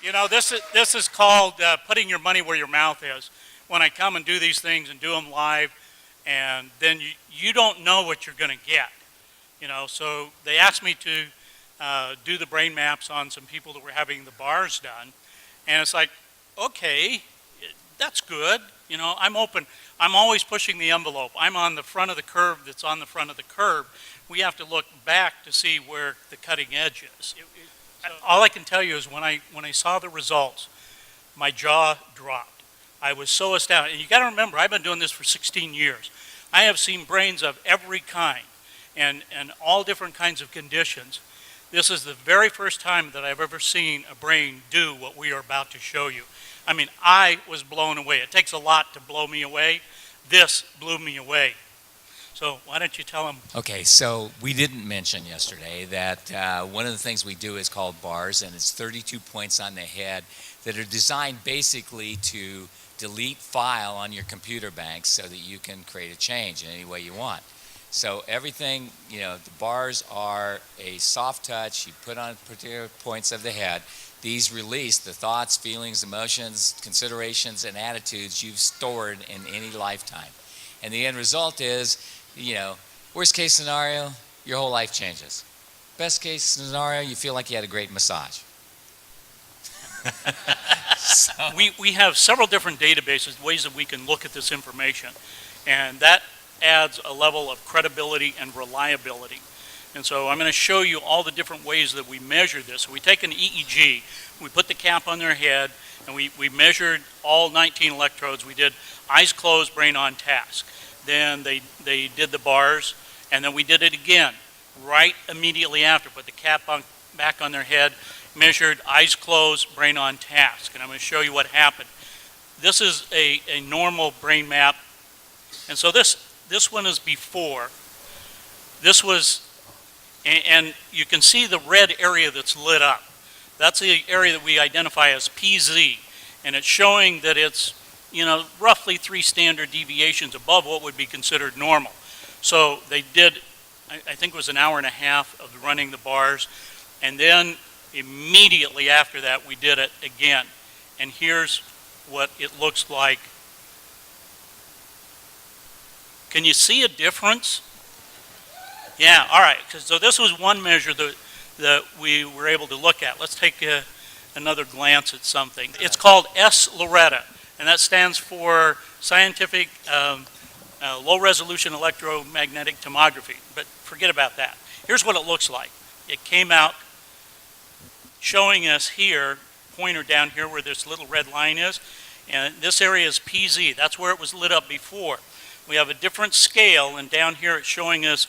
You know, this is called putting your money where your mouth is. When I come and do these things and do them live, and then you don't know what you're going to get. You know, so they asked me to do the brain maps on some people that were having the bars done, and it's like, okay, that's good. You know, I'm open. I'm always pushing the envelope. I'm on the front of the curve that's on the front of the curve. We have to look back to see where the cutting edge is. All I can tell you is when I saw the results, my jaw dropped. I was so astounded. And you got to remember, I've been doing this for 16 years. I have seen brains of every kind and all different kinds of conditions. This is the very first time that I've ever seen a brain do what we are about to show you. I mean, I was blown away. It takes a lot to blow me away. This blew me away. So why don't you tell them? Okay, so we didn't mention yesterday that one of the things we do is called bars, and it's 32 points on the head that are designed basically to delete file on your computer banks so that you can create a change in any way you want. So everything, you know, the bars are a soft touch. You put on particular points of the head. These release the thoughts, feelings, emotions, considerations, and attitudes you've stored in any lifetime. And the end result is, you know, worst case scenario, your whole life changes. Best case scenario, you feel like you had a great massage. So. We have several different databases, ways that we can look at this information, and that adds a level of credibility and reliability. And so I'm going to show you all the different ways that we measure this. So we take an EEG, we put the cap on their head, and we measured all 19 electrodes. We did eyes closed, brain on task. Then they did the bars, and then we did it again right immediately after. Put the cap back on their head, measured eyes closed, brain on task. And I'm going to show you what happened. This is a normal brain map. And so this one is before. This was, and you can see the red area that's lit up. That's the area that we identify as PZ. And it's showing that it's, you know, roughly 3 standard deviations above what would be considered normal. So they did, I think it was an hour and a half of running the bars. And then immediately after that, we did it again. And here's what it looks like. Can you see a difference? Yeah, all right. So this was one measure that we were able to look at. Let's take another glance at something. It's called S-Loretta, and that stands for Scientific Low-Resolution Electromagnetic Tomography. But forget about that. Here's what it looks like. It came out showing us here, pointer down here where this little red line is, and this area is PZ. That's where it was lit up before. We have a different scale, and down here it's showing us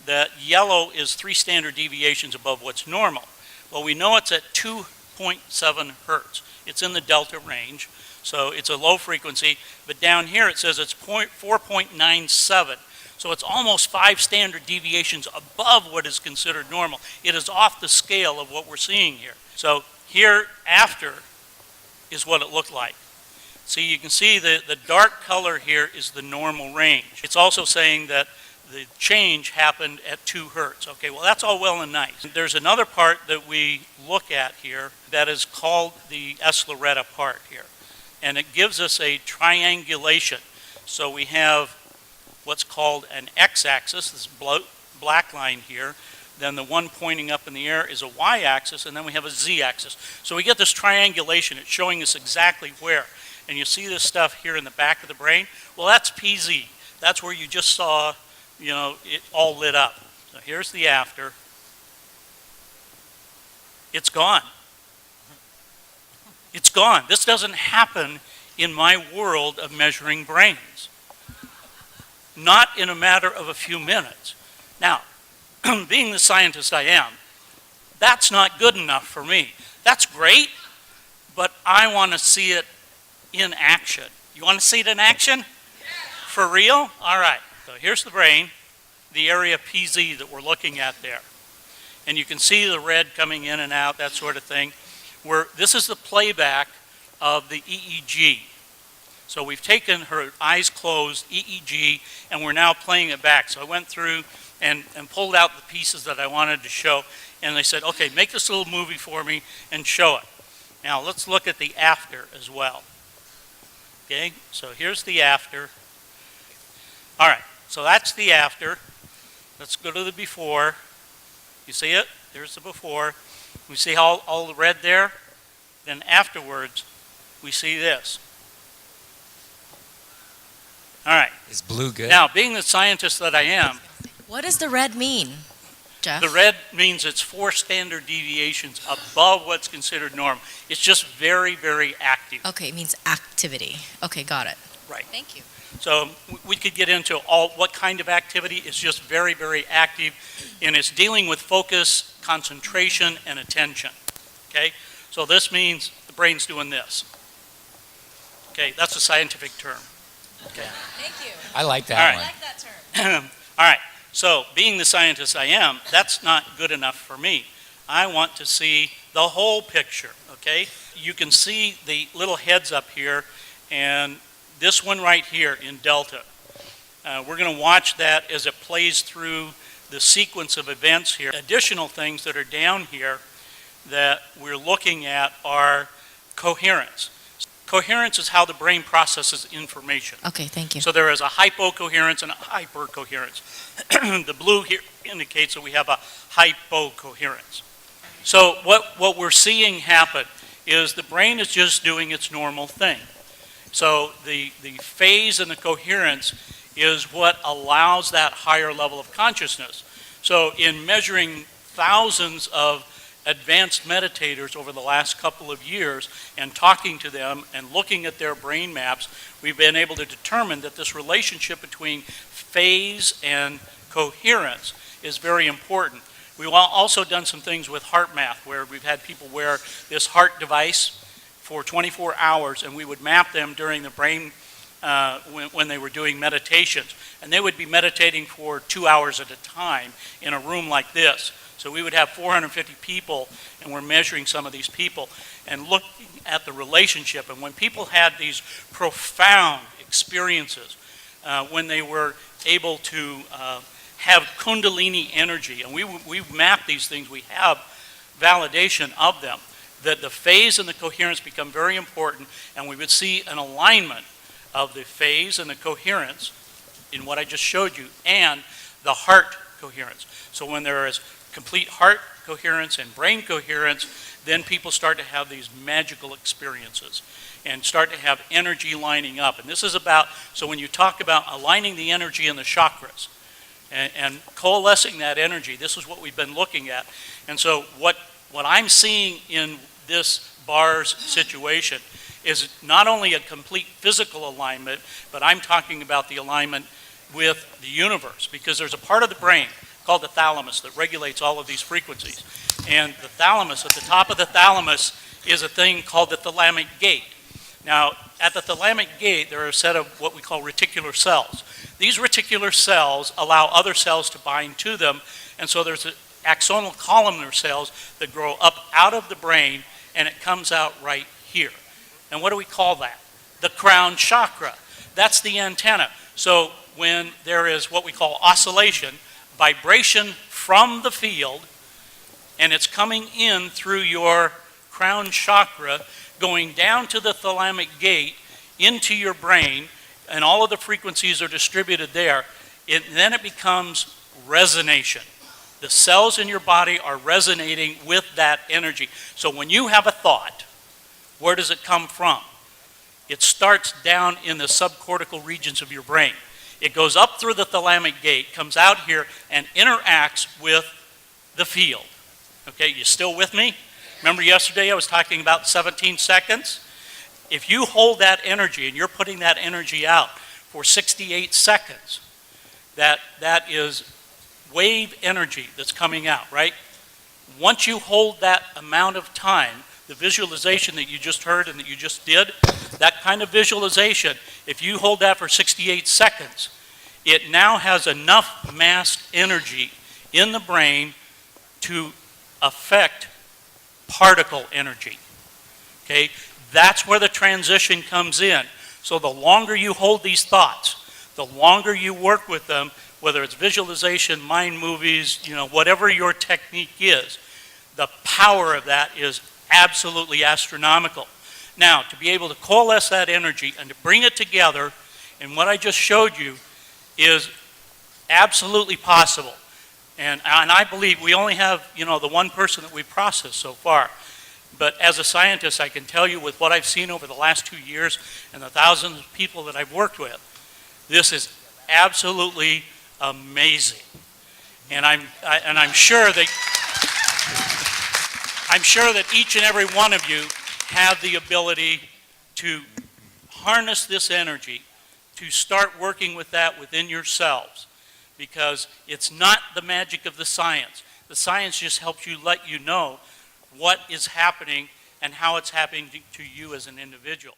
that yellow is 3 standard deviations above what's normal. Well, we know it's at 2.7 hertz. It's in the delta range, so it's a low frequency, but down here it says it's 4.97. So it's almost 5 standard deviations above what is considered normal. It is off the scale of what we're seeing here. So here after is what it looked like. See, you can see the dark color here is the normal range. It's also saying that the change happened at 2 hertz. Okay, well that's all well and nice. There's another part that we look at here that is called the S-Loretta part here. And it gives us a triangulation. So we have what's called an x-axis, this black line here. Then the one pointing up in the air is a y-axis, and then we have a z-axis. So we get this triangulation. It's showing us exactly where. And you see this stuff here in the back of the brain. Well, that's PZ. That's where you just saw, you know, it all lit up. So here's the after. It's gone. It's gone. This doesn't happen in my world of measuring brains. Not in a matter of a few minutes. Now, being the scientist I am, that's not good enough for me. That's great, but I want to see it in action. You want to see it in action? For real? All right. So here's the brain, the area PZ that we're looking at there. And you can see the red coming in and out, that sort of thing. This is the playback of the EEG. So we've taken her eyes closed EEG, and we're now playing it back. So I went through and pulled out the pieces that I wanted to show, and they said, okay, make this little movie for me and show it. Now let's look at the after as well. Okay, so here's the after. All right, so that's the after. Let's go to the before. You see it? There's the before. We see all the red there. Then afterwards, we see this. All right. Is blue good? Now, being the scientist that I am, What does the red mean, Jeff? the red means it's 4 standard deviations above what's considered normal. It's just very, very active. Okay, it means activity. Okay, got it. Right. Thank you. So we could get into what kind of activity. It's just very, very active, and it's dealing with focus, concentration, and attention. Okay? So this means the brain's doing this. Okay, that's a scientific term. Okay. Thank you. I like All that right. one. I like that term. All right, so being the scientist I am, that's not good enough for me. I want to see the whole picture, okay? You can see the little heads up here, and this one right here in delta. We're going to watch that as it plays through the sequence of events here. Additional things that are down here that we're looking at are coherence. Coherence is how the brain processes information. Okay, thank you. So there is a hypocoherence and a hypercoherence. The blue here indicates that we have a hypocoherence. So what we're seeing happen is the brain is just doing its normal thing. So the phase and the coherence is what allows that higher level of consciousness. So in measuring thousands of advanced meditators over the last couple of years and talking to them and looking at their brain maps, we've been able to determine that this relationship between phase and coherence is very important. We've also done some things with heart math where we've had people wear this heart device for 24 hours, and we would map them during the brain when they were doing meditations. And they would be meditating for 2 hours at a time in a room like this. So we would have 450 people, and we're measuring some of these people and looking at the relationship. And when people had these profound experiences, when they were able to have kundalini energy, and we've mapped these things, we have validation of them, that the phase and the coherence become very important, and we would see an alignment of the phase and the coherence in what I just showed you, and the heart coherence. So when there is complete heart coherence and brain coherence, then people start to have these magical experiences and start to have energy lining up. And this is about, so when you talk about aligning the energy in the chakras and coalescing that energy, this is what we've been looking at. And so what I'm seeing in this Barras situation is not only a complete physical alignment, but I'm talking about the alignment with the universe, because there's a part of the brain called the thalamus that regulates all of these frequencies. And the thalamus, at the top of the thalamus, is a thing called the thalamic gate. Now, at the thalamic gate, there are a set of what we call reticular cells. These reticular cells allow other cells to bind to them, and so there's axonal columnar cells that grow up out of the brain, and it comes out right here. And what do we call that? The crown chakra. That's the antenna. So when there is what we call oscillation, vibration from the field, and it's coming in through your crown chakra, going down to the thalamic gate, into your brain, and all of the frequencies are distributed there, then it becomes resonation. The cells in your body are resonating with that energy. So when you have a thought, where does it come from? It starts down in the subcortical regions of your brain. It goes up through the thalamic gate, comes out here, and interacts with the field. Okay, you still with me? Remember yesterday I was talking about 17 seconds? If you hold that energy and you're putting that energy out for 68 seconds, that is wave energy that's coming out, right? Once you hold that amount of time, the visualization that you just heard and that you just did, that kind of visualization, if you hold that for 68 seconds, it now has enough massed energy in the brain to affect particle energy. Okay? That's where the transition comes in. So the longer you hold these thoughts, the longer you work with them, whether it's visualization, mind movies, whatever your technique is, the power of that is absolutely astronomical. Now, to be able to coalesce that energy and to bring it together in what I just showed you is absolutely possible. And I believe we only have, the one person that we've processed so far. But as a scientist, I can tell you with what I've seen over the last 2 years and the thousands of people that I've worked with, this is absolutely amazing. And I'm sure that each and every one of you have the ability to harness this energy, to start working with that within yourselves, because it's not the magic of the science. The science just helps you let you know what is happening and how it's happening to you as an individual.